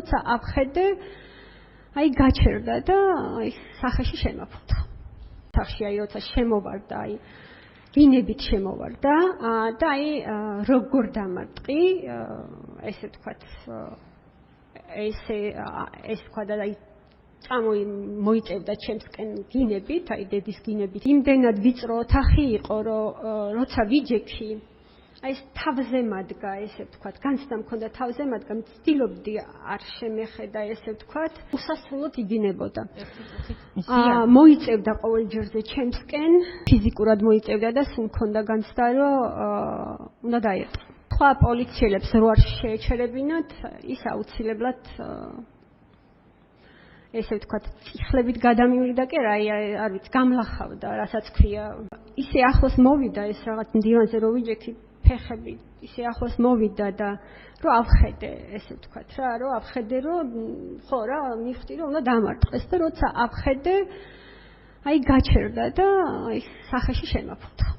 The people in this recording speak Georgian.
როცა აფხედე, აი გაჩერდა და აი სახეში შემაფუთა. სახში აი როცა შემოვარდა, აი გინებით შემოვარდა და აი როგორ დამარტყი, ესე ვთქვათ, ეს თქვა და აი მოიწევდა ჩემსკენ გინებით, აი დედის გინებით. იმდენად ვიწრო ოთახი იყო, რომ როცა ვიჯექი, აი ეს თავზე მადგა, ესე ვთქვათ, განცდა მქონდა თავზე მადგა, ვცდილობდი არ შემეხედა, ესე ვთქვათ, უსასრულოდ იდინებოდა. მოიწევდა ყოველ ჯერზე ჩემსკენ, ფიზიკურად მოიწევდა და სულ მქონდა განცდა, რომ უნდა დაერტყა. სხვა პოლიციელებს რო არ შეეჩერებინათ, ის აუცილებლად ესე ვთქვათ, წიხლებით გადამივლიდა კი რა, არ ვიცი, გამლახავდა, რასაც ქვია. ისე ახლოს მოვიდა ეს რაღაც დივანზე რო ვიჯექი ფეხები, ისე ახლოს მოვიდა და რო ავხედე, ესე ვთქვათ რა, რო ავხედე, რომ ხო რა, მივხვდი რომ უნდა დამარტყეს და როცა ავხედე, აი გაჩერდა და აი სახეში შემაფუთა.